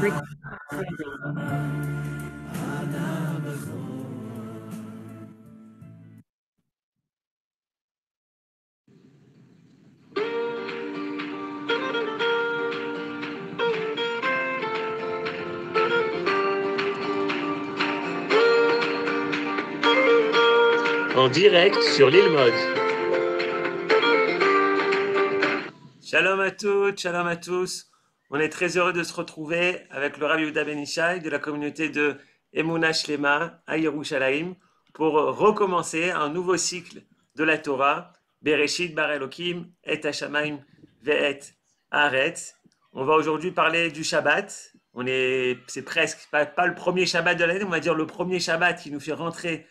En direct sur l'île Mode. Shalom à toutes, shalom à tous. On est très heureux de se retrouver avec le Rav Yehuda Ben Ishai de la communauté de Emunah Shlema à Yerushalayim pour recommencer un nouveau cycle de la Torah, Bereshit bar Elokim et Hashamayim ve'et Haaretz. On va aujourd'hui parler du Shabbat. C'est presque pas le premier Shabbat de l'année, on va dire le premier Shabbat qui nous fait rentrer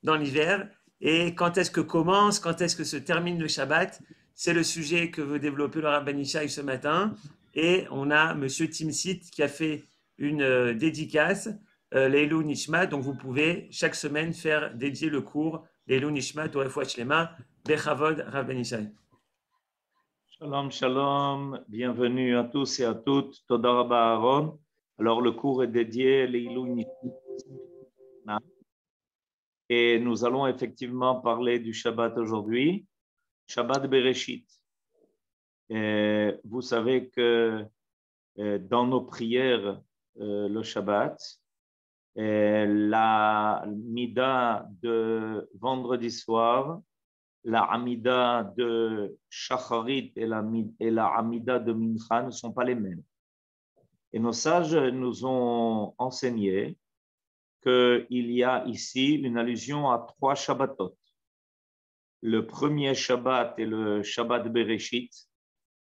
dans l'hiver. Et quand est-ce que commence, quand est-ce que se termine le Shabbat? C'est le sujet que veut développer le Rav Ben Ishai ce matin. Et on a Monsieur Timsit qui a fait une dédicace, Leilou Nishmat. Donc vous pouvez chaque semaine faire dédier le cours Leilou Nishmat au Refuat Shlema, Bechavod Rav Ben Ishai. Shalom, shalom, bienvenue à tous et à toutes. Toda Rabba Aaron. Alors le cours est dédié Leilou Nishmat. Et nous allons effectivement parler du Shabbat aujourd'hui, Shabbat Bereshit. Et vous savez que dans nos prières, le Shabbat, la Mida de vendredi soir, la Amida de Shacharit et la Amida de Mincha ne sont pas les mêmes. Et nos sages nous ont enseigné qu'il y a ici une allusion à 3 Shabbatot. Le premier Shabbat est le Shabbat Bereshit.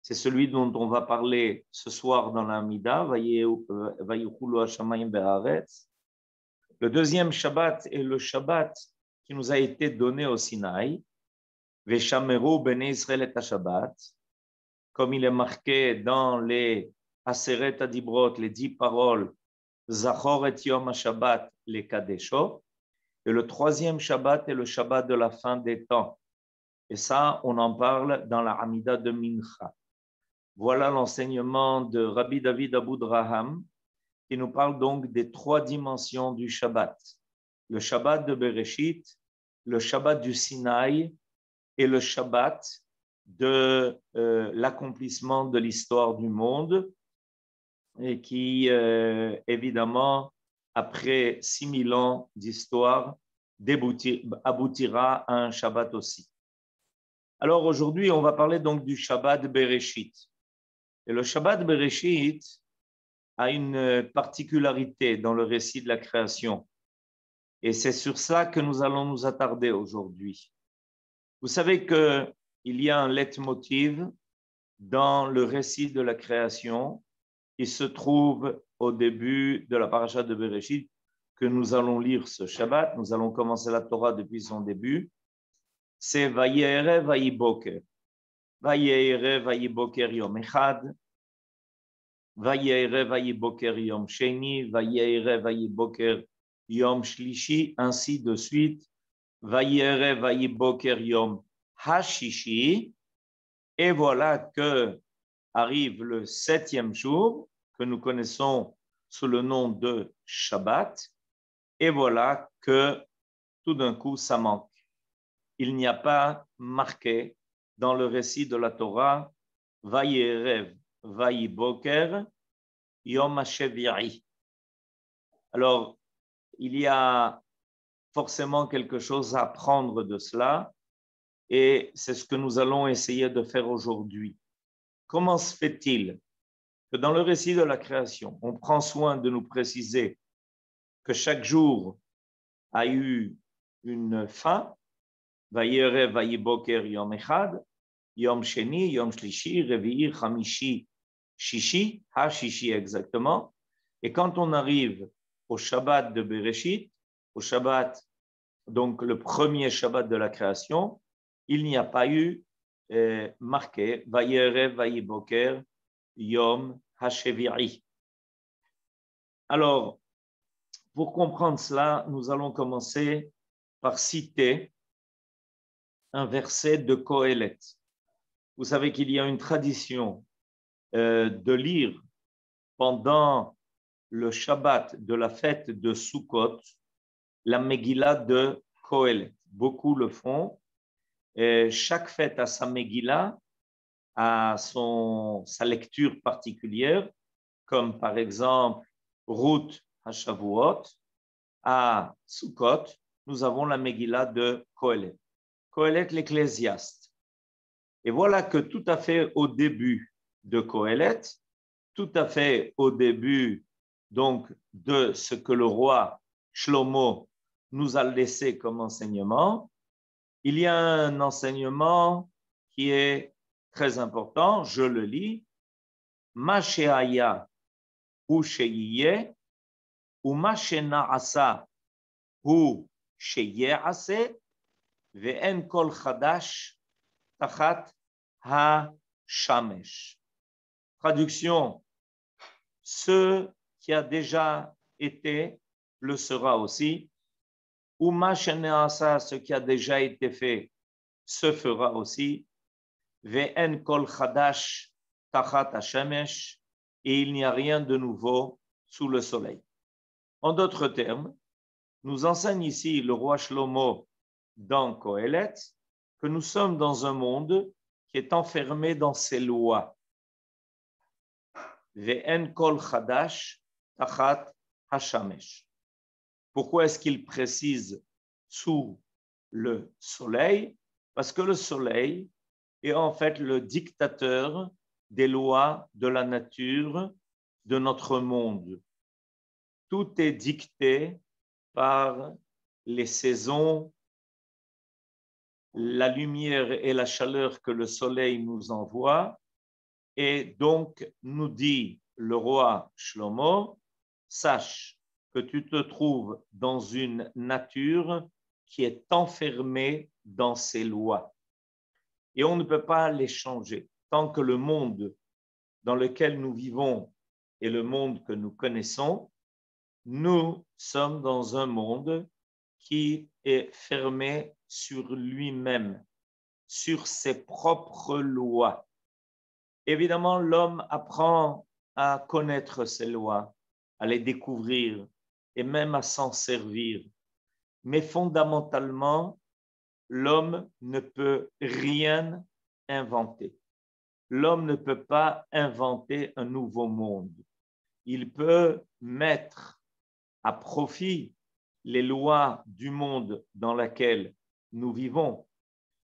C'est celui dont on va parler ce soir dans la Mida. Vayichulu Hashamayim ve'Haaretz. Le deuxième Shabbat est le Shabbat qui nous a été donné au Sinaï. Veshameru bnei Israël et Shabbat. Comme il est marqué dans les Aseret Adibrot, les 10 paroles, Zachor et Yom HaShabbat, les Kadesho. Et le troisième Shabbat est le Shabbat de la fin des temps. Et ça, on en parle dans la Hamida de Mincha. Voilà l'enseignement de Rabbi David Abudraham qui nous parle donc des 3 dimensions du Shabbat. Le Shabbat de Bereshit, le Shabbat du Sinaï et le Shabbat de l'accomplissement de l'histoire du monde et qui, évidemment, après 6000 ans d'histoire, aboutira à un Shabbat aussi. Alors aujourd'hui, on va parler donc du Shabbat Bereshit. Et le Shabbat Bereshit a une particularité dans le récit de la création. Et c'est sur ça que nous allons nous attarder aujourd'hui. Vous savez qu'il y a un leitmotiv dans le récit de la création qui se trouve au début de la paracha de Bereshit que nous allons lire ce Shabbat. Nous allons commencer la Torah depuis son début. C'est Vayere Vayiboker. Vayere Vayiboker Yom Echad. Vayere Vayiboker Yom Sheni. Vayere Vayiboker Yom Shlishi. Ainsi de suite. Vayere Vayiboker Yom Hashishi. Et voilà que arrive le 7e jour que nous connaissons sous le nom de Shabbat. Et voilà que tout d'un coup, ça manque. Il n'y a pas marqué dans le récit de la Torah Vayerev, Vayiboker, Yom HaShevi'i. Alors, il y a forcément quelque chose à apprendre de cela et c'est ce que nous allons essayer de faire aujourd'hui. Comment se fait-il que dans le récit de la création, on prend soin de nous préciser que chaque jour a eu une fin, Vayerev, Vayiboker, Yom Echad, Yom Sheni, Yom Shlishi, Revi'i, Chamishi, Shishi, Ha-Shishi exactement. Et quand on arrive au Shabbat de Bereshit, au Shabbat, donc le premier Shabbat de la création, il n'y a pas eu marqué Vayerev, Vayiboker, Yom HaShevi'i. Alors, pour comprendre cela, nous allons commencer par citer un verset de Kohelet. Vous savez qu'il y a une tradition de lire pendant le Shabbat de la fête de Sukkot, la Megillah de Kohelet. Beaucoup le font. Et chaque fête a sa Megillah, a sa lecture particulière, comme par exemple Ruth HaShavuot. À Sukkot, nous avons la Megillah de Kohelet. Kohelet, l'Ecclésiaste. Et voilà que tout à fait au début de Kohelet, tout à fait au début donc de ce que le roi Shlomo nous a laissé comme enseignement, il y a un enseignement qui est très important, je le lis. Ma she'aya hu she'yeh, ou ma she'na'asa hu she'ye'aseh, ve'en kol chadash tachat ha-shamesh. Traduction, ce qui a déjà été le sera aussi, ou ma she'na'asa, ce qui a déjà été fait, se fera aussi, ve'en kol chadash tachat ha-shamesh, et il n'y a rien de nouveau sous le soleil. En d'autres termes, nous enseigne ici le roi Shlomo dans Kohelet que nous sommes dans un monde qui est enfermé dans ses lois. Ve'en kol chadash tachat hashamesh. Pourquoi est-ce qu'il précise sous le soleil? Parce que le soleil est en fait le dictateur des lois de la nature de notre monde. Tout est dicté par les saisons, la lumière et la chaleur que le soleil nous envoie. Et donc, nous dit le roi Shlomo, sache que tu te trouves dans une nature qui est enfermée dans ses lois. Et on ne peut pas les changer. Tant que le monde dans lequel nous vivons est le monde que nous connaissons, nous sommes dans un monde qui est fermé sur lui-même, sur ses propres lois. Évidemment, l'homme apprend à connaître ses lois, à les découvrir et même à s'en servir. Mais fondamentalement, l'homme ne peut rien inventer. L'homme ne peut pas inventer un nouveau monde. Il peut mettre à profit les lois du monde dans lequel nous vivons,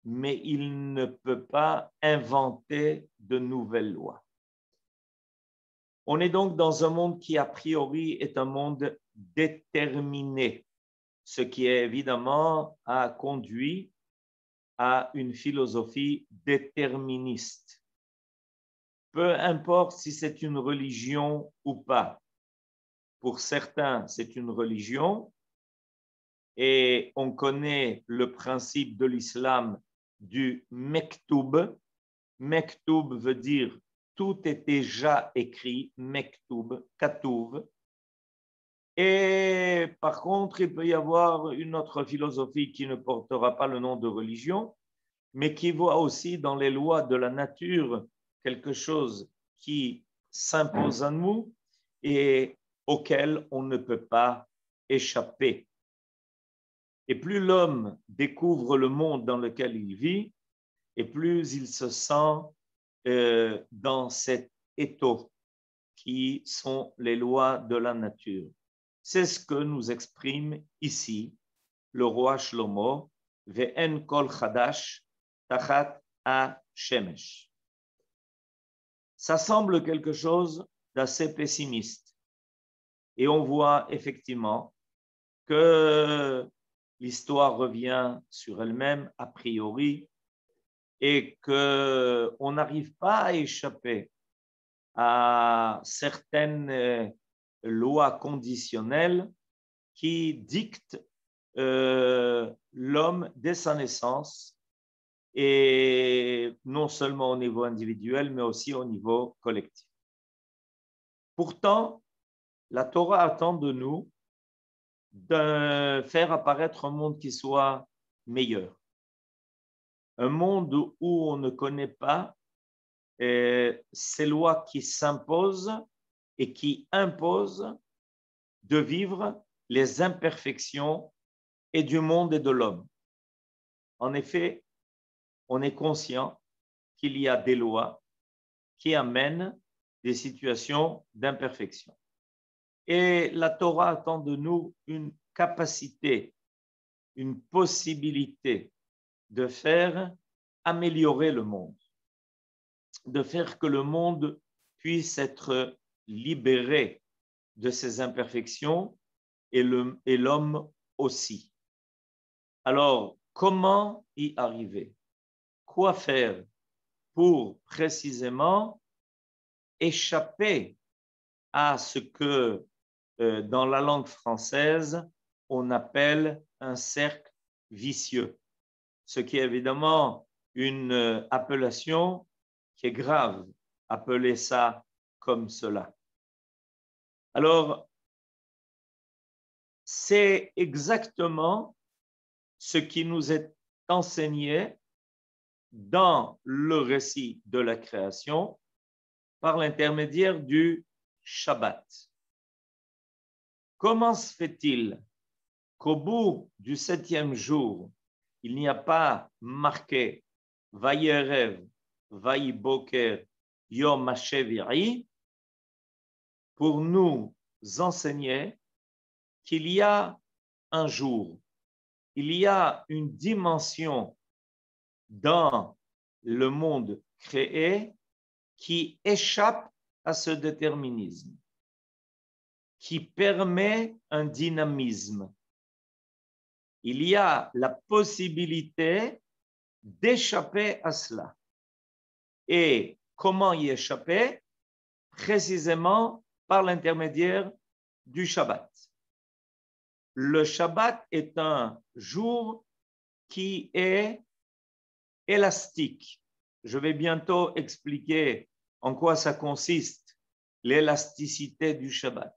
mais il ne peut pas inventer de nouvelles lois. On est donc dans un monde qui, a priori, est un monde déterminé, ce qui évidemment a conduit à une philosophie déterministe. Peu importe si c'est une religion ou pas. Pour certains, c'est une religion et on connaît le principe de l'islam du mektoub. Mektoub veut dire tout est déjà écrit, mektoub, katouv. Et par contre, il peut y avoir une autre philosophie qui ne portera pas le nom de religion, mais qui voit aussi dans les lois de la nature quelque chose qui s'impose à nous et auquel on ne peut pas échapper. Et plus l'homme découvre le monde dans lequel il vit, et plus il se sent dans cet étau qui sont les lois de la nature. C'est ce que nous exprime ici le roi Shlomo, Ve'en kol chadash tachat ha-shemesh. Ça semble quelque chose d'assez pessimiste. Et on voit effectivement que l'histoire revient sur elle-même a priori et qu'on n'arrive pas à échapper à certaines lois conditionnelles qui dictent l'homme dès sa naissance et non seulement au niveau individuel mais aussi au niveau collectif. Pourtant, la Torah attend de nous de faire apparaître un monde qui soit meilleur. Un monde où on ne connaît pas ces lois qui s'imposent et qui imposent de vivre les imperfections et du monde et de l'homme. En effet, on est conscient qu'il y a des lois qui amènent des situations d'imperfection. Et la Torah attend de nous une capacité, une possibilité de faire améliorer le monde, de faire que le monde puisse être libéré de ses imperfections et l'homme aussi. Alors, comment y arriver? Quoi faire pour précisément échapper à ce que dans la langue française on appelle un cercle vicieux, ce qui est évidemment une appellation qui est grave, appeler ça comme cela. Alors, c'est exactement ce qui nous est enseigné dans le récit de la création par l'intermédiaire du Shabbat. Comment se fait-il qu'au bout du 7e jour, il n'y a pas marqué Vayerev, Vayiboker, Yom HaSheviri pour nous enseigner qu'il y a un jour, il y a une dimension dans le monde créé qui échappe à ce déterminisme, qui permet un dynamisme. Il y a la possibilité d'échapper à cela. Et comment y échapper? Précisément par l'intermédiaire du Shabbat. Le Shabbat est un jour qui est élastique. Je vais bientôt expliquer en quoi ça consiste, l'élasticité du Shabbat.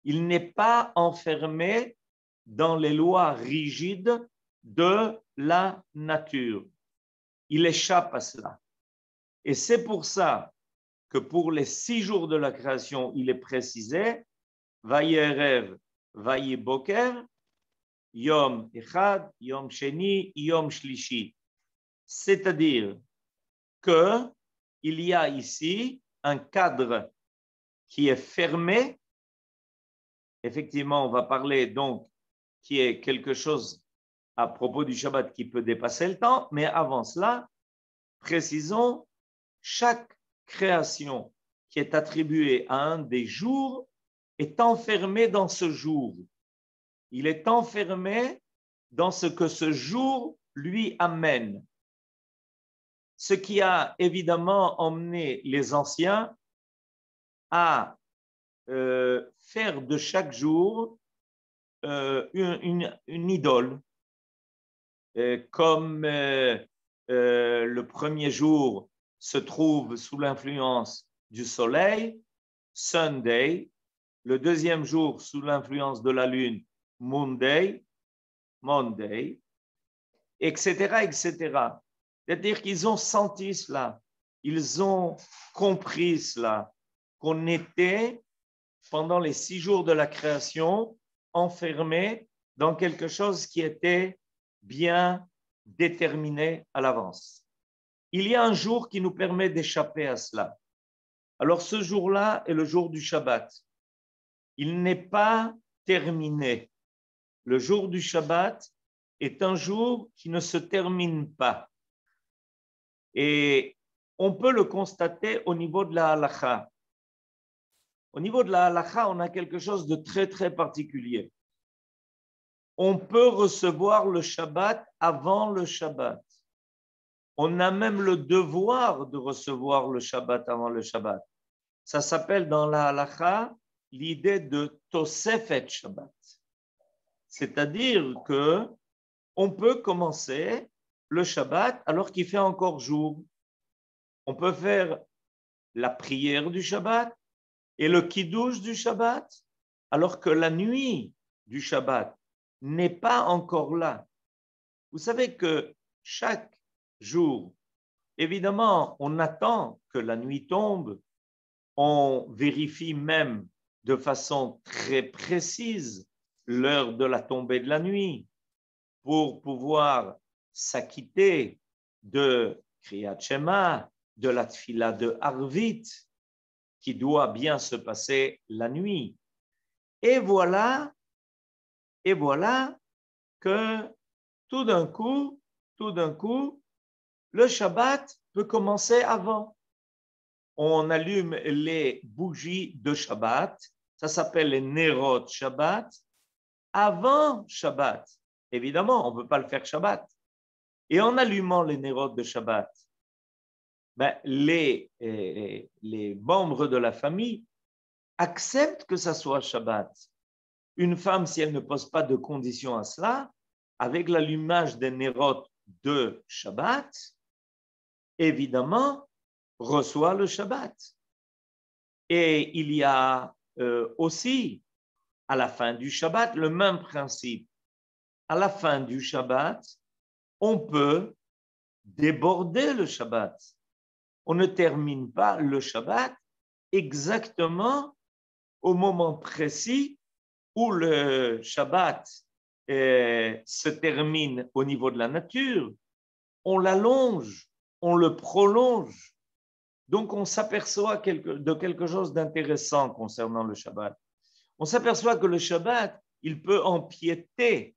Il n'est pas enfermé dans les lois rigides de la nature. Il échappe à cela. Et c'est pour ça que pour les 6 jours de la création, il est précisé Vayerev, Vayiboker, Yom Echad, Yom Sheni, Yom Shlishi. C'est-à-dire qu'il y a ici un cadre qui est fermé. Effectivement, on va parler donc qui est quelque chose à propos du Shabbat qui peut dépasser le temps, mais avant cela, précisons, chaque création qui est attribuée à un des jours est enfermée dans ce jour. Il est enfermé dans ce que ce jour lui amène. Ce qui a évidemment emmené les anciens à faire de chaque jour une idole. Comme le premier jour se trouve sous l'influence du soleil, Sunday, le deuxième jour sous l'influence de la lune, Monday, etc., etc. C'est-à-dire qu'ils ont senti cela, ils ont compris cela, qu'on était, pendant les 6 jours de la création, enfermés dans quelque chose qui était bien déterminé à l'avance. Il y a un jour qui nous permet d'échapper à cela. Alors ce jour-là est le jour du Shabbat. Il n'est pas terminé. Le jour du Shabbat est un jour qui ne se termine pas. Et on peut le constater au niveau de la halakha. Au niveau de la halakha, on a quelque chose de très, très particulier. On peut recevoir le Shabbat avant le Shabbat. On a même le devoir de recevoir le Shabbat avant le Shabbat. Ça s'appelle dans la halakha l'idée de Tosefet Shabbat. C'est-à-dire que on peut commencer le Shabbat alors qu'il fait encore jour. On peut faire la prière du Shabbat et le kiddush du Shabbat alors que la nuit du Shabbat n'est pas encore là. Vous savez que chaque jour, évidemment, on attend que la nuit tombe, on vérifie même de façon très précise l'heure de la tombée de la nuit pour pouvoir s'acquitter de Kriyat Shema, de la Tfila de Arvit, qui doit bien se passer la nuit. Et voilà que tout d'un coup, le Shabbat peut commencer avant. On allume les bougies de Shabbat, ça s'appelle les Nerot Shabbat, avant Shabbat. Évidemment, on ne peut pas le faire Shabbat. Et en allumant les Nerot de Shabbat, les membres de la famille acceptent que ça soit Shabbat. Une femme, si elle ne pose pas de conditions à cela, avec l'allumage des Nerot de Shabbat, évidemment, reçoit le Shabbat. Et il y a aussi, à la fin du Shabbat, le même principe. À la fin du Shabbat, on peut déborder le Shabbat. On ne termine pas le Shabbat exactement au moment précis où le Shabbat se termine au niveau de la nature. On l'allonge, on le prolonge. Donc, on s'aperçoit de quelque chose d'intéressant concernant le Shabbat. On s'aperçoit que le Shabbat, il peut empiéter.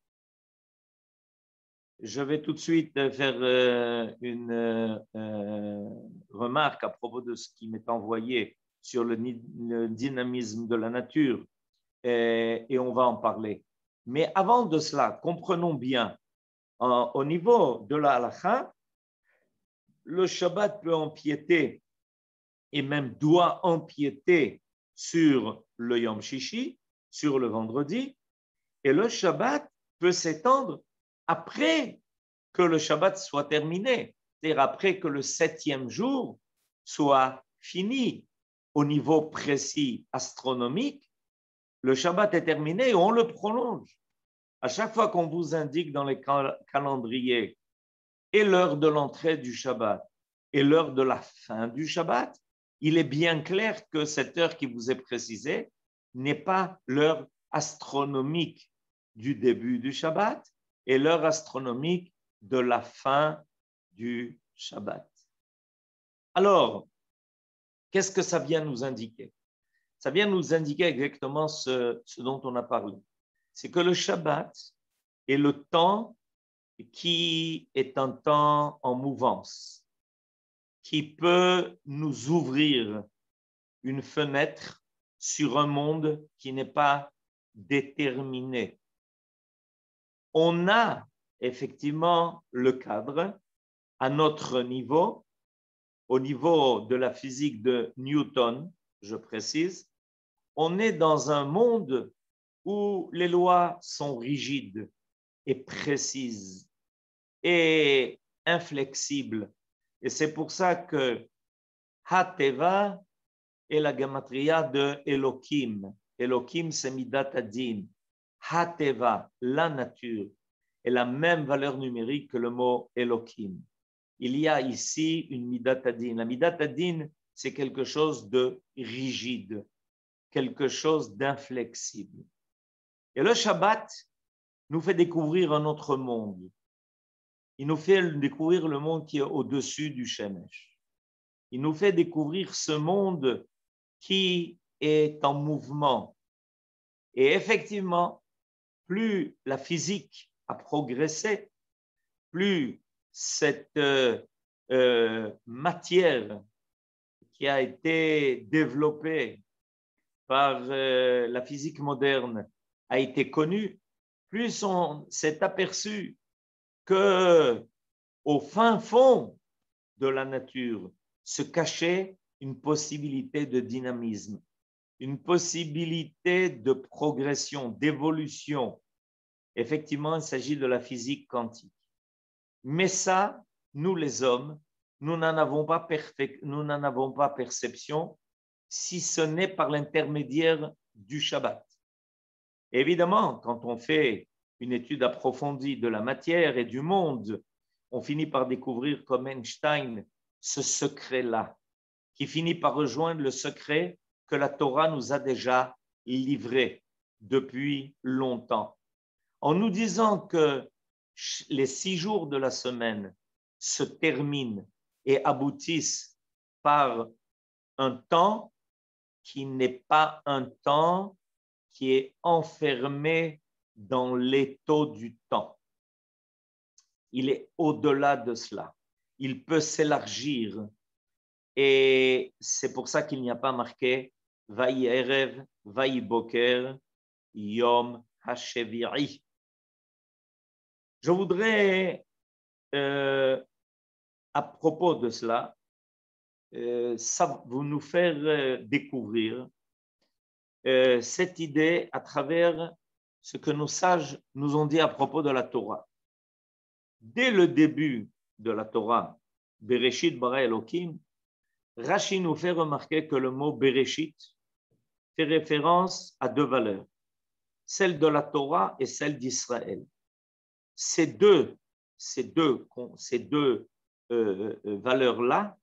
Je vais tout de suite faire une remarque à propos de ce qui m'est envoyé sur le dynamisme de la nature et on va en parler. Mais avant de cela, comprenons bien, au niveau de la halakha, le Shabbat peut empiéter et même doit empiéter sur le Yom Shishi, sur le vendredi, et le Shabbat peut s'étendre après que le Shabbat soit terminé, c'est-à-dire après que le 7e jour soit fini au niveau précis astronomique, le Shabbat est terminé et on le prolonge. À chaque fois qu'on vous indique dans les calendriers et l'heure de l'entrée du Shabbat et l'heure de la fin du Shabbat, il est bien clair que cette heure qui vous est précisée n'est pas l'heure astronomique du début du Shabbat et l'heure astronomique de la fin du Shabbat. Alors, qu'est-ce que ça vient nous indiquer? Ça vient nous indiquer exactement ce dont on a parlé. C'est que le Shabbat est le temps qui est un temps en mouvance, qui peut nous ouvrir une fenêtre sur un monde qui n'est pas déterminé. On a effectivement le cadre à notre niveau, au niveau de la physique de Newton, je précise, on est dans un monde où les lois sont rigides et précises et inflexibles. Et c'est pour ça que Hateva est la gematria de Elohim. Elohim, c'est Midat Adin. Hateva, la nature, est la même valeur numérique que le mot Elohim. Il y a ici une Midat Adin. La Midat Adin, c'est quelque chose de rigide, quelque chose d'inflexible. Et le Shabbat nous fait découvrir un autre monde. Il nous fait découvrir le monde qui est au-dessus du Shemesh. Il nous fait découvrir ce monde qui est en mouvement. Et effectivement, plus la physique a progressé, plus cette matière qui a été développée par la physique moderne a été connue, plus on s'est aperçu que au fin fond de la nature se cachait une possibilité de dynamisme, une possibilité de progression, d'évolution. Effectivement, il s'agit de la physique quantique. Mais ça, nous les hommes, nous n'en avons pas perception si ce n'est par l'intermédiaire du Shabbat. Évidemment, quand on fait une étude approfondie de la matière et du monde, on finit par découvrir comme Einstein ce secret-là, qui finit par rejoindre le secret que la Torah nous a déjà livré depuis longtemps, en nous disant que les 6 jours de la semaine se terminent et aboutissent par un temps qui n'est pas un temps qui est enfermé dans l'étau du temps. Il est au-delà de cela. Il peut s'élargir. Et c'est pour ça qu'il n'y a pas marqué Vaï Erev, Vaï Boker, Yom HaShevi'i. Je voudrais, à propos de cela, vous nous faire découvrir cette idée à travers ce que nos sages nous ont dit à propos de la Torah. Dès le début de la Torah, Bereshit bara Elokim, Rashi nous fait remarquer que le mot Bereshit fait référence à 2 valeurs, celle de la Torah et celle d'Israël. Ces deux valeurs-là,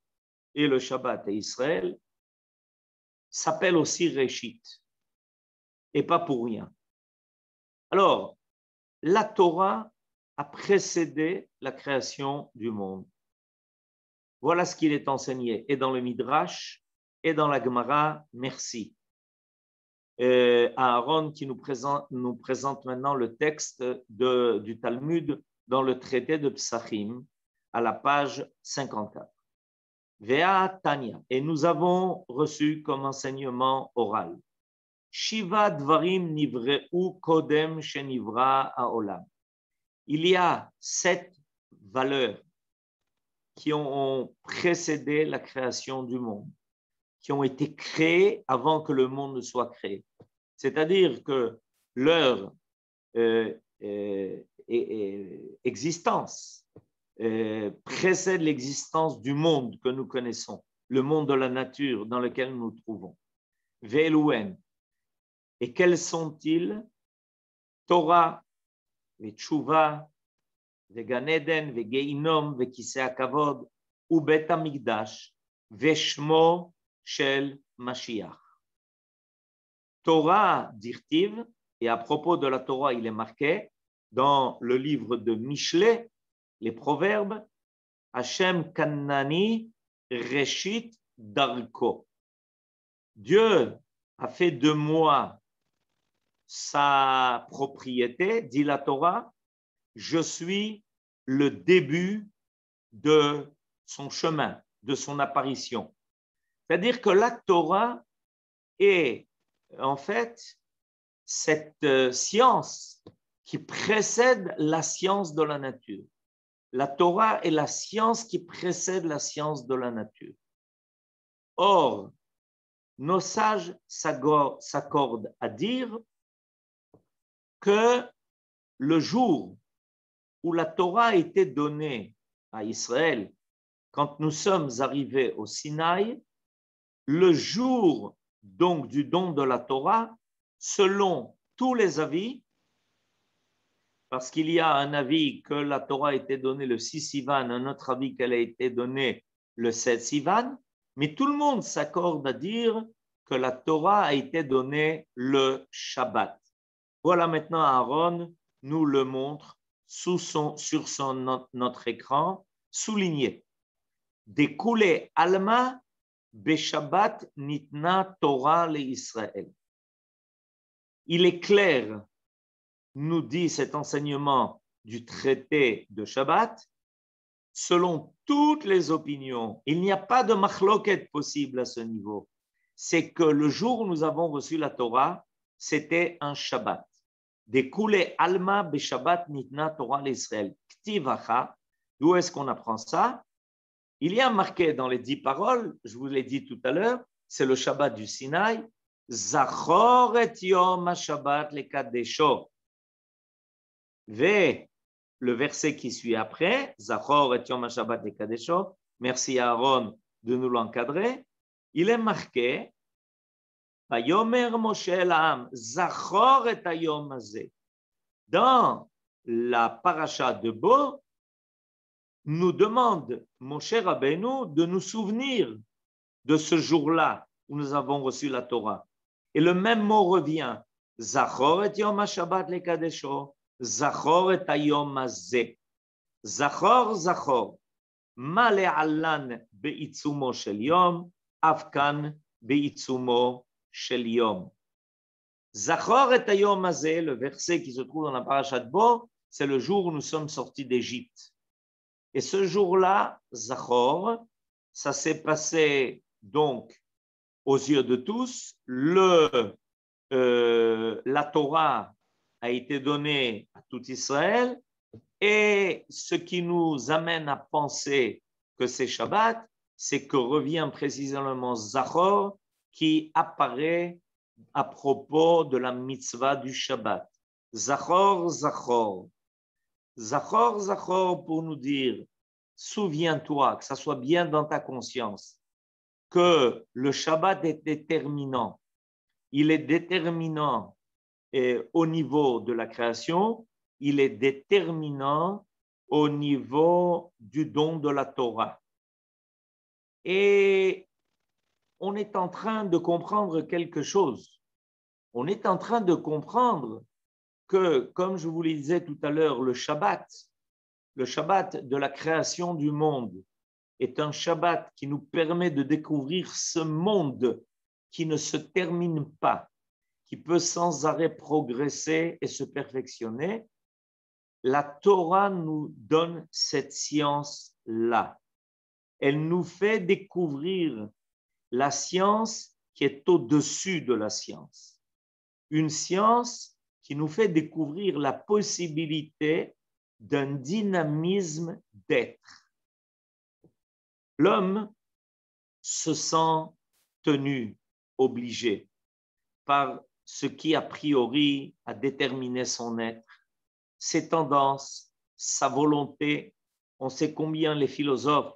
et le Shabbat et Israël, s'appellent aussi Réchit, et pas pour rien. Alors, la Torah a précédé la création du monde. Voilà ce qu'il est enseigné, et dans le Midrash, et dans la Gemara, merci. Aaron qui nous présente maintenant le texte du Talmud dans le traité de Psachim, à la page 54. Vea Tanya, et nous avons reçu comme enseignement oral. Shiva Dvarim Nivreu Kodem Shenivra Haolam. Il y a 7 valeurs qui ont précédé la création du monde, qui ont été créées avant que le monde ne soit créé. C'est-à-dire que leur existence précède l'existence du monde que nous connaissons, le monde de la nature dans lequel nous nous trouvons. Ve'elouen. Et quels sont-ils? Torah, Ve'tshuva, Ve'gan Eden, Ve'geinom, Ve'kisei HaKavod, U'bet HaMikdash, Ve'shmo Shel Mashiach. Torah dirtiv, et à propos de la Torah, il est marqué dans le livre de Michelet, les proverbes, Hashem Kannani Reshit Darko. Dieu a fait de moi sa propriété, dit la Torah, je suis le début de son chemin, de son apparition. C'est-à-dire que la Torah est en fait cette science qui précède la science de la nature. La Torah est la science qui précède la science de la nature. Or, nos sages s'accordent à dire que le jour où la Torah a été donnée à Israël, quand nous sommes arrivés au Sinaï, le jour donc du don de la Torah, selon tous les avis, parce qu'il y a un avis que la Torah a été donnée le 6 Sivan, un autre avis qu'elle a été donnée le 7 Sivan, mais tout le monde s'accorde à dire que la Torah a été donnée le Shabbat. Voilà maintenant Aaron nous le montre sur notre écran, souligné. Découlé Alma, Beshabbat Nitna Torah le Israël. Il est clair, nous dit cet enseignement du traité de Shabbat, selon toutes les opinions, il n'y a pas de machloket possible à ce niveau. C'est que le jour où nous avons reçu la Torah, c'était un Shabbat. Découlé Alma Beshabbat Nitna Torah l'Israël. Ktivacha, d'où est-ce qu'on apprend ça? Il y a marqué dans les 10 paroles, je vous l'ai dit tout à l'heure, c'est le Shabbat du Sinaï, Zachor et Yom HaShabbat lekadesho. Ve, le verset qui suit après, Zachor et Yom HaShabbat lekadesho, merci à Aaron de nous l'encadrer, il est marqué, Vayomer Moshe el-Ham, Zachor et Hayom hazeh. Dans la paracha de Bo, nous demande Moshe Rabbeinu de nous souvenir de ce jour-là où nous avons reçu la Torah. Et le même mot revient. Zachor et yom ha-shabbat lekadesho, zachor et hayom hazeh. Zachor, zachor. Ma le'alan be'itzumo shel yom, afkan be'itzumo shel yom. Zachor et hayom hazeh, le verset qui se trouve dans la parashat Bo, c'est le jour où nous sommes sortis d'Égypte. Et ce jour-là, Zachor, ça s'est passé donc aux yeux de tous. La Torah a été donnée à tout Israël et ce qui nous amène à penser que c'est Shabbat, c'est que revient précisément Zachor qui apparaît à propos de la mitzvah du Shabbat. Zachor, Zachor. Zachor, Zachor pour nous dire, souviens-toi, que ça soit bien dans ta conscience, que le Shabbat est déterminant. Il est déterminant au niveau de la création, il est déterminant au niveau du don de la Torah. Et on est en train de comprendre quelque chose. On est en train de comprendre que, comme je vous le disais tout à l'heure, le Shabbat de la création du monde, est un Shabbat qui nous permet de découvrir ce monde qui ne se termine pas, qui peut sans arrêt progresser et se perfectionner. La Torah nous donne cette science-là. Elle nous fait découvrir la science qui est au-dessus de la science. Une science qui nous fait découvrir la possibilité d'un dynamisme d'être. L'homme se sent tenu, obligé par ce qui a priori a déterminé son être, ses tendances, sa volonté. On sait combien les philosophes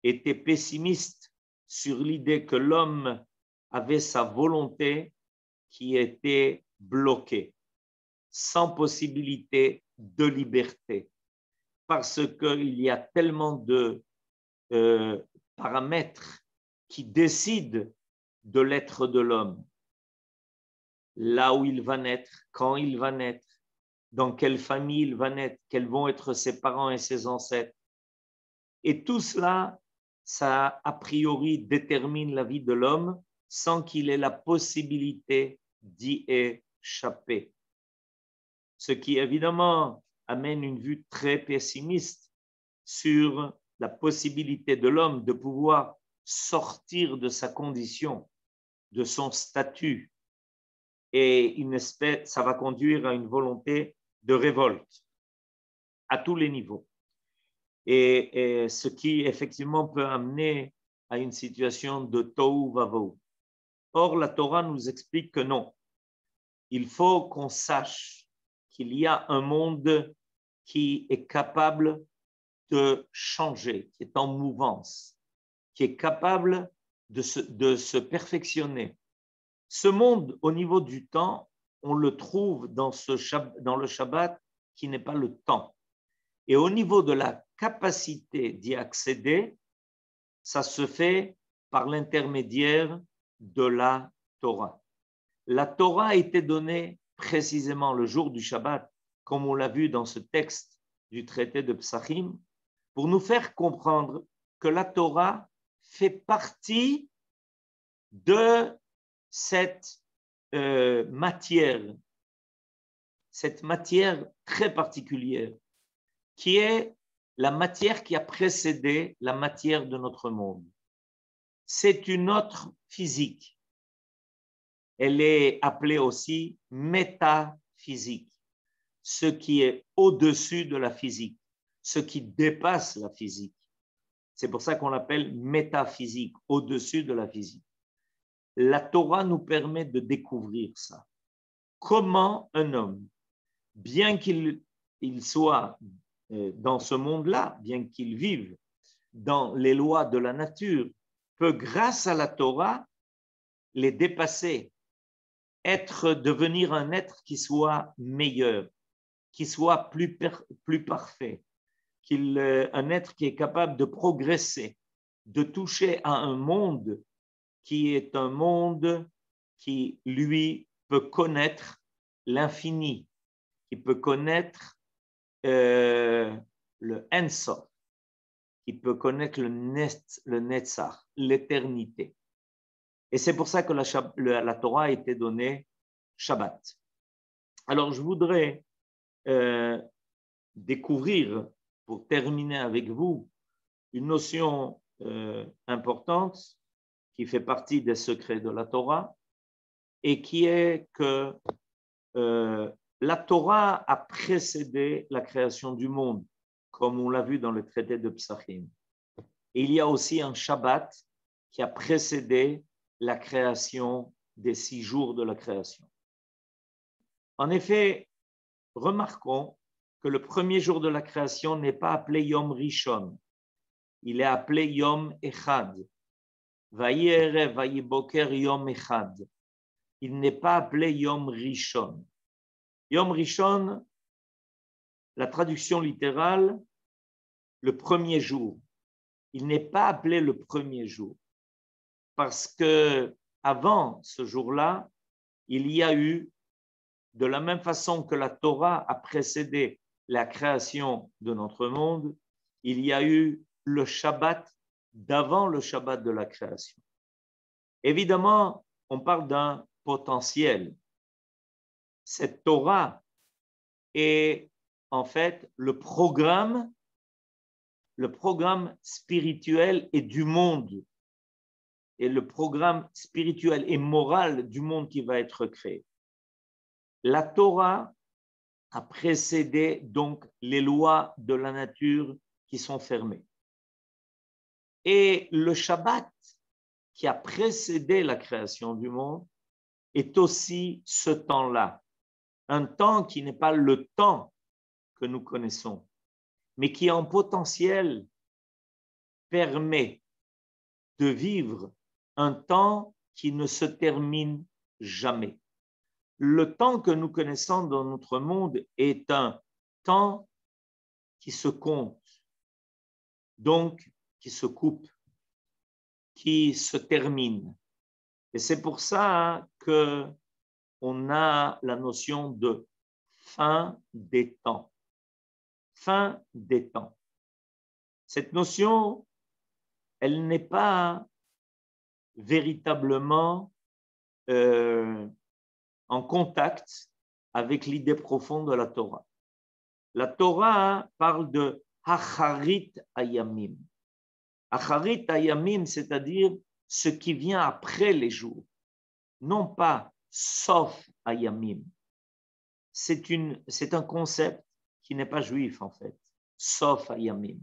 étaient pessimistes sur l'idée que l'homme avait sa volonté qui était bloquée, sans possibilité de liberté, parce qu'il y a tellement de paramètres qui décident de l'être de l'homme. Là où il va naître, quand il va naître, dans quelle famille il va naître, quels vont être ses parents et ses ancêtres. Et tout cela, ça a priori détermine la vie de l'homme sans qu'il ait la possibilité d'y échapper. Ce qui évidemment amène une vue très pessimiste sur la possibilité de l'homme de pouvoir sortir de sa condition, de son statut. Et ça va conduire à une volonté de révolte à tous les niveaux. Et ce qui effectivement peut amener à une situation de tohu vavohu. Or, la Torah nous explique que non. Il faut qu'on sache qu'il y a un monde qui est capable de changer, qui est en mouvance, qui est capable de se perfectionner. Ce monde, au niveau du temps, on le trouve dans le Shabbat qui n'est pas le temps. Et au niveau de la capacité d'y accéder, ça se fait par l'intermédiaire de la Torah. La Torah a été donnée précisément le jour du Shabbat, comme on l'a vu dans ce texte du traité de Psachim, pour nous faire comprendre que la Torah fait partie de cette matière très particulière, qui est la matière qui a précédé la matière de notre monde. C'est une autre physique. Elle est appelée aussi métaphysique, ce qui est au-dessus de la physique, ce qui dépasse la physique. C'est pour ça qu'on l'appelle métaphysique, au-dessus de la physique. La Torah nous permet de découvrir ça. Comment un homme, bien qu'il soit dans ce monde-là, bien qu'il vive dans les lois de la nature, peut, grâce à la Torah, les dépasser, devenir un être qui soit meilleur, qui soit plus parfait, un être qui est capable de progresser, de toucher à un monde qui est un monde qui, lui, peut connaître l'infini, qui peut connaître le Ensof, qui peut connaître le Netzach, l'éternité. Et c'est pour ça que la Torah a été donnée Shabbat. Alors, je voudrais découvrir, pour terminer avec vous, une notion importante qui fait partie des secrets de la Torah et qui est que la Torah a précédé la création du monde, comme on l'a vu dans le traité de Psachim. Et il y a aussi un Shabbat qui a précédé la création des 6 jours de la création. En effet, remarquons que le premier jour de la création n'est pas appelé Yom Rishon, il est appelé Yom Echad. Vayerev, vayiboker Yom Echad. Il n'est pas appelé Yom Rishon. Yom Rishon, la traduction littérale, le premier jour. Il n'est pas appelé le premier jour parce que avant ce jour-là, il y a eu, de la même façon que la Torah a précédé la création de notre monde, il y a eu le Shabbat d'avant le Shabbat de la création. Évidemment, on parle d'un potentiel. Cette Torah est en fait le programme spirituel et du monde, et le programme spirituel et moral du monde qui va être créé. La Torah a précédé donc les lois de la nature qui sont fermées. Et le Shabbat qui a précédé la création du monde est aussi ce temps-là, un temps qui n'est pas le temps que nous connaissons, mais qui en potentiel permet de vivre un temps qui ne se termine jamais. Le temps que nous connaissons dans notre monde est un temps qui se compte, donc qui se coupe, qui se termine. Et c'est pour ça qu'on a la notion de fin des temps. Fin des temps. Cette notion, elle n'est pas véritablement en contact avec l'idée profonde de la Torah. La Torah parle de Acharit Ayamim. Acharit Ayamim, c'est-à-dire ce qui vient après les jours, non pas sauf Ayamim. C'est un concept qui n'est pas juif en fait, sauf Ayamim.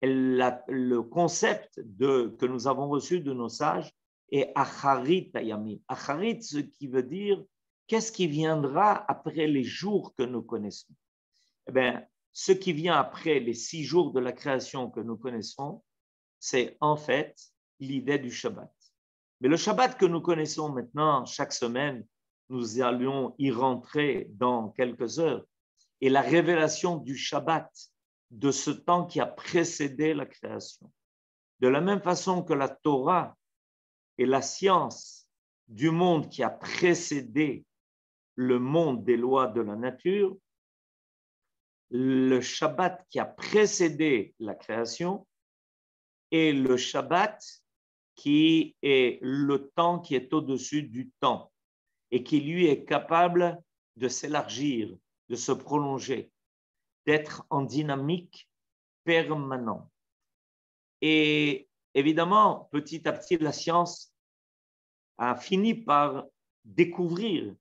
Le concept que nous avons reçu de nos sages est Acharit Ayamim. Acharit, ce qui veut dire qu'est-ce qui viendra après les jours que nous connaissons. Eh bien, ce qui vient après les 6 jours de la création que nous connaissons, c'est en fait l'idée du Shabbat. Mais le Shabbat que nous connaissons maintenant, chaque semaine, nous allons y rentrer dans quelques heures, et la révélation du Shabbat, de ce temps qui a précédé la création. De la même façon que la Torah est la science du monde qui a précédé le monde des lois de la nature, le Shabbat qui a précédé la création est le Shabbat qui est le temps qui est au-dessus du temps et qui lui est capable de s'élargir, de se prolonger, d'être en dynamique permanente. Et évidemment, petit à petit, la science a fini par découvrir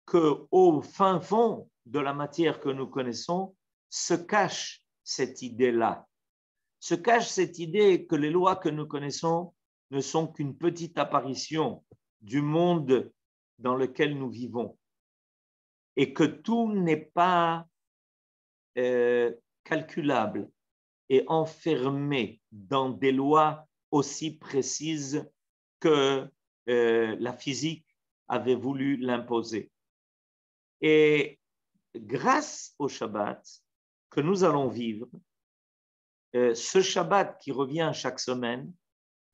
qu'au fin fond de la matière que nous connaissons se cache cette idée-là. Se cache cette idée que les lois que nous connaissons ne sont qu'une petite apparition du monde dans lequel nous vivons et que tout n'est pas calculable et enfermé dans des lois aussi précises que la physique avait voulu l'imposer. Et grâce au Shabbat que nous allons vivre, ce Shabbat qui revient chaque semaine,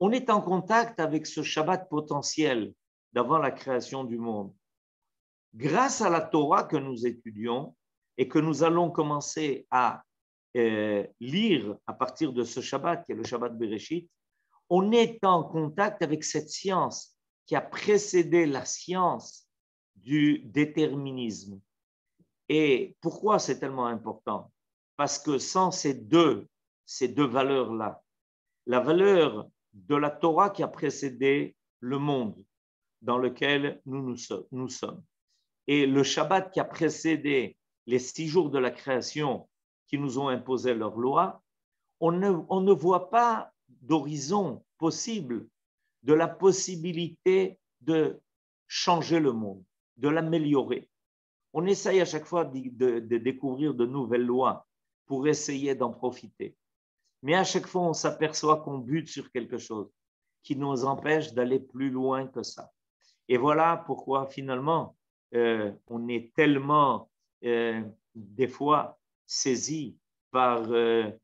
on est en contact avec ce Shabbat potentiel d'avant la création du monde. Grâce à la Torah que nous étudions et que nous allons commencer à lire à partir de ce Shabbat, qui est le Shabbat Bereshit, on est en contact avec cette science qui a précédé la science du déterminisme. Et pourquoi c'est tellement important? Parce que sans ces deux valeurs-là, la valeur de la Torah qui a précédé le monde dans lequel nous sommes, et le Shabbat qui a précédé les 6 jours de la création qui nous ont imposé leur loi, on ne voit pas d'horizon possible de la possibilité de changer le monde, de l'améliorer. On essaye à chaque fois de découvrir de nouvelles lois pour essayer d'en profiter. Mais à chaque fois, on s'aperçoit qu'on bute sur quelque chose qui nous empêche d'aller plus loin que ça. Et voilà pourquoi finalement, on est tellement des fois saisi par ce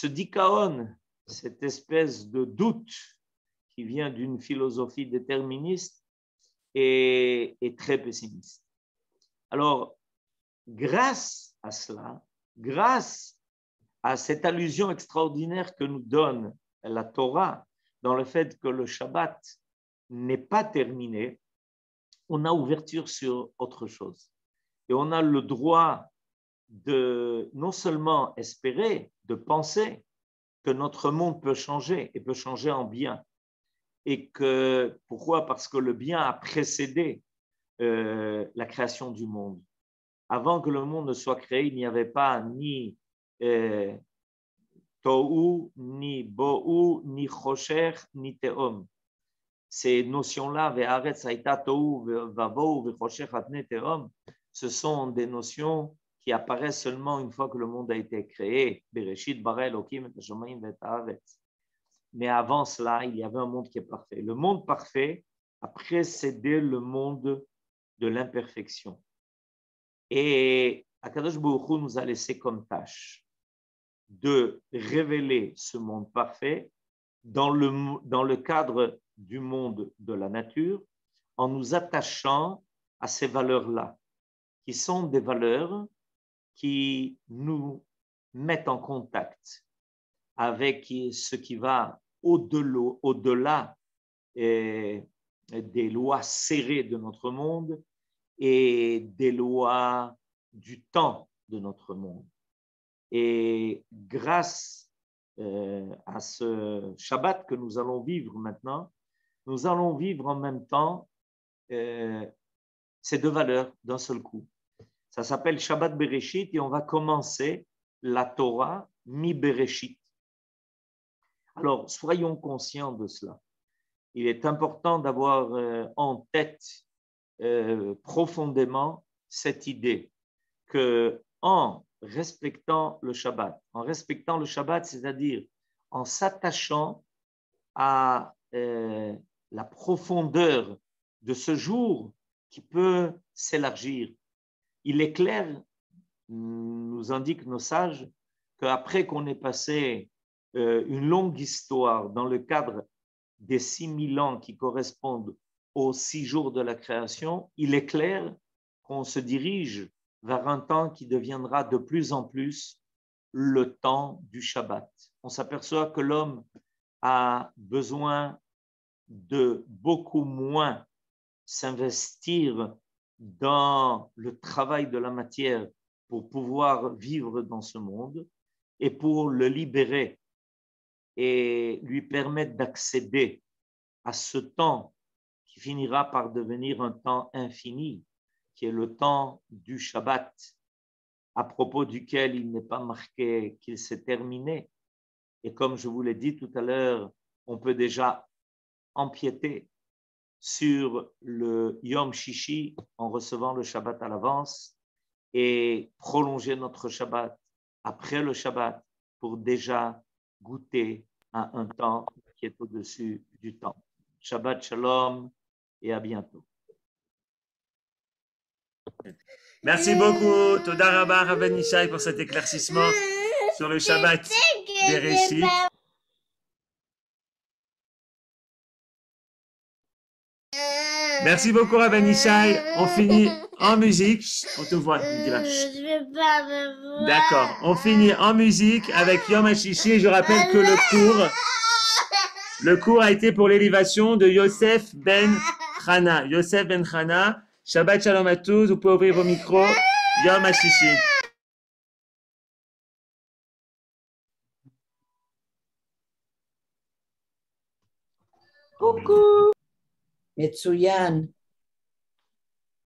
dikaon, cette espèce de doute qui vient d'une philosophie déterministe et très pessimiste. Alors, grâce à cela, grâce à cette allusion extraordinaire que nous donne la Torah dans le fait que le Shabbat n'est pas terminé, on a ouverture sur autre chose. Et on a le droit de non seulement espérer, de penser que notre monde peut changer et peut changer en bien. Et que, pourquoi? Parce que le bien a précédé la création du monde. Avant que le monde ne soit créé, il n'y avait pas ni Tohu, ni Bohu, ni Chosher, ni Tehom. Ces notions-là, Ve'aretz haïta Tohu, Vavohu, Ve'chosher hatne Tehom, ce sont des notions qui apparaissent seulement une fois que le monde a été créé. Bereshit bara Elokim et hashamayim ve'et haaretz. Mais avant cela, il y avait un monde qui est parfait. Le monde parfait a précédé le monde de l'imperfection. Et Akadosh Baruch Hu nous a laissé comme tâche de révéler ce monde parfait dans le cadre du monde de la nature, en nous attachant à ces valeurs-là, qui sont des valeurs qui nous mettent en contact avec ce qui va au-delà des lois serrées de notre monde et des lois du temps de notre monde. Et grâce à ce Shabbat que nous allons vivre maintenant, nous allons vivre en même temps ces deux valeurs d'un seul coup. Ça s'appelle Shabbat Bereshit et on va commencer la Torah mi-Bereshit. Alors, soyons conscients de cela. Il est important d'avoir en tête profondément cette idée que en respectant le Shabbat, c'est-à-dire en s'attachant à la profondeur de ce jour qui peut s'élargir. Il est clair, nous indiquent nos sages, qu'après qu'on ait passé une longue histoire dans le cadre des 6000 ans qui correspondent aux 6 jours de la création, il est clair qu'on se dirige vers un temps qui deviendra de plus en plus le temps du Shabbat. On s'aperçoit que l'homme a besoin de beaucoup moins s'investir dans le travail de la matière pour pouvoir vivre dans ce monde et pour le libérer et lui permettre d'accéder à ce temps qui finira par devenir un temps infini, qui est le temps du Shabbat, à propos duquel il n'est pas marqué qu'il s'est terminé. Et comme je vous l'ai dit tout à l'heure, on peut déjà empiéter sur le Yom Shishi en recevant le Shabbat à l'avance et prolonger notre Shabbat après le Shabbat pour déjà goûter à un temps qui est au-dessus du temps. Shabbat Shalom et à bientôt. Merci beaucoup, Toda Rabba, Rabbi Yishai, pour cet éclaircissement. sur le Shabbat Bereshit. Merci beaucoup, Rabbi Nishai. On finit en musique. On te voit, Migila. Je vais pas me voir. D'accord. On finit en musique avec Yom HaShishi. Et je rappelle que le cours a été pour l'élévation de Yosef Ben Chana. Yosef Ben Chana. Shabbat Shalom à tous. Vous pouvez ouvrir vos micros. Yom HaShishi. Coucou. Metsuyan.